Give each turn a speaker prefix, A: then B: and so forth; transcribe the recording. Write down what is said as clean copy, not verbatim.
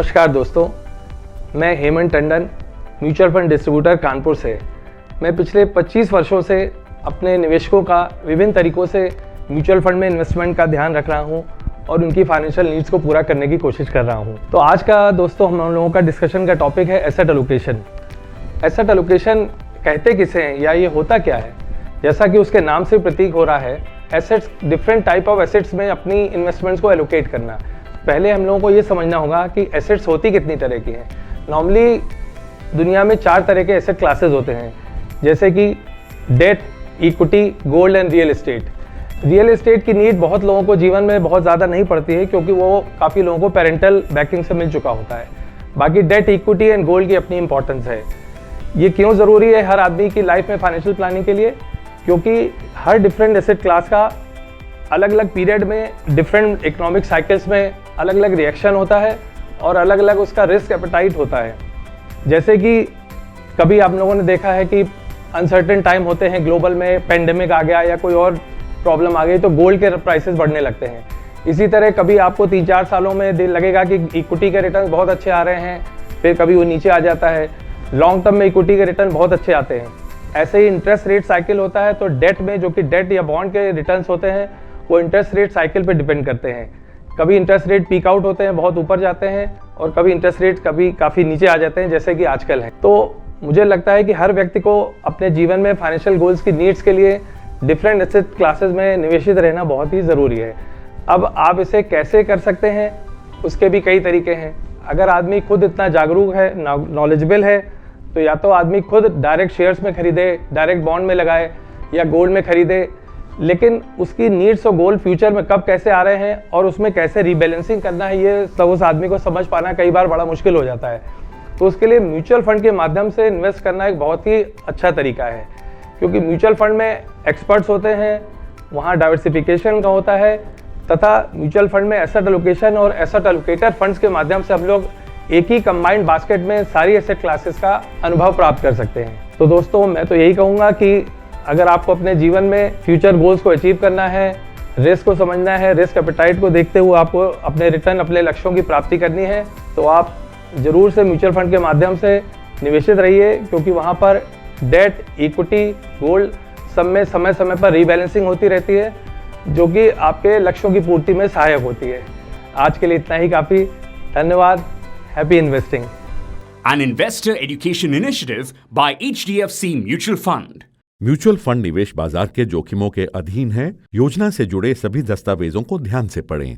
A: नमस्कार दोस्तों, मैं Hemant Tandon, mutual fund distributor Kanpur से। मैं पिछले 25 वर्षों से अपने निवेशकों का विभिन्न तरीकों से म्यूचुअल फंड में इन्वेस्टमेंट का ध्यान रख रहा हूं और उनकी फाइनेंशियल नीड्स को पूरा करने की कोशिश कर रहा हूं। तो आज का दोस्तों हम लोगों का डिस्कशन का टॉपिक है एसेट एलोकेशन। एसेट एलोकेशन कहते किसे हैं या ये होता क्या है? जैसा कि उसके नाम से प्रतीक हो रहा है, assets, different type of assets में अपनी इन्वेस्टमेंट्स को एलोकेट करना। पहले हम लोगों को ये समझना होगा कि एसेट्स होती कितनी तरह की हैं। नॉर्मली दुनिया में 4 तरह के एसेट क्लासेस होते हैं, जैसे कि debt, equity, gold and real estate. Real estate की नीड बहुत लोगों को जीवन में बहुत ज़्यादा नहीं पड़ती है, क्योंकि वो काफ़ी लोगों को पेरेंटल बैकिंग से मिल चुका होता है। बाकी डेट, इक्विटी एंड गोल्ड की अपनी इंपॉर्टेंस है। ये क्यों ज़रूरी है हर आदमी की लाइफ में फाइनेंशियल प्लानिंग के लिए? क्योंकि हर डिफरेंट एसेट क्लास का अलग अलग पीरियड में, डिफरेंट इकोनॉमिक साइकिल्स में अलग अलग रिएक्शन होता है और अलग अलग उसका रिस्क एपेटाइट होता है। जैसे कि कभी आप लोगों ने देखा है कि अनसर्टेन टाइम होते हैं, ग्लोबल में पेंडेमिक आ गया या कोई और प्रॉब्लम आ गई तो गोल्ड के प्राइसेस बढ़ने लगते हैं। इसी तरह कभी आपको 3-4 सालों में लगेगा कि इक्विटी के रिटर्न बहुत अच्छे आ रहे हैं, फिर कभी वो नीचे आ जाता है। लॉन्ग टर्म में इक्विटी के रिटर्न बहुत अच्छे आते हैं। ऐसे ही इंटरेस्ट रेट साइकिल होता है, तो डेट में, जो कि डेट या बॉन्ड के रिटर्न्स होते हैं, वो इंटरेस्ट रेट साइकिल पे डिपेंड करते हैं। कभी इंटरेस्ट रेट पीक आउट होते हैं, बहुत ऊपर जाते हैं, और कभी इंटरेस्ट रेट कभी काफ़ी नीचे आ जाते हैं, जैसे कि आजकल है। तो मुझे लगता है कि हर व्यक्ति को अपने जीवन में फाइनेंशियल गोल्स की नीड्स के लिए डिफरेंट एसेट क्लासेस में निवेशित रहना बहुत ही ज़रूरी है। अब आप इसे कैसे कर सकते हैं, उसके भी कई तरीके हैं। अगर आदमी खुद इतना जागरूक है, नॉलेजेबल है, तो या तो आदमी खुद डायरेक्ट शेयर्स में खरीदे, डायरेक्ट बॉन्ड में लगाए या गोल्ड में खरीदे। लेकिन उसकी नीड्स और गोल फ्यूचर में कब कैसे आ रहे हैं और उसमें कैसे रीबैलेंसिंग करना है, ये सब उस आदमी को समझ पाना कई बार बड़ा मुश्किल हो जाता है। तो उसके लिए म्यूचुअल फंड के माध्यम से इन्वेस्ट करना एक बहुत ही अच्छा तरीका है, क्योंकि म्यूचुअल फंड में एक्सपर्ट्स होते हैं, वहाँ डाइवर्सिफिकेशन का होता है, तथा म्यूचुअल फंड में एसेट एलोकेशन और एसेट एलोकेटर फंड्स के माध्यम से हम लोग एक ही कंबाइंड बास्केट में सारी एसेट क्लासेस का अनुभव प्राप्त कर सकते हैं। तो दोस्तों, मैं तो यही कहूँगा कि अगर आपको अपने जीवन में फ्यूचर गोल्स को अचीव करना है, रिस्क को समझना है, रिस्क एपेटाइट को देखते हुए आपको अपने रिटर्न, अपने लक्ष्यों की प्राप्ति करनी है, तो आप जरूर से म्यूचुअल फंड के माध्यम से निवेशित रहिए, क्योंकि वहाँ पर डेट, इक्विटी, गोल्ड सब में समय समय पर रीबैलेंसिंग होती रहती है, जो कि आपके लक्ष्यों की पूर्ति में सहायक होती है। आज के लिए इतना ही काफ़ी। धन्यवाद। Happy investing.
B: An investor education initiative by HDFC Mutual Fund.
C: Mutual fund निवेश बाजार के जोखिमों के अधीन है। योजना से जुड़े सभी दस्तावेजों को ध्यान से पढ़ें।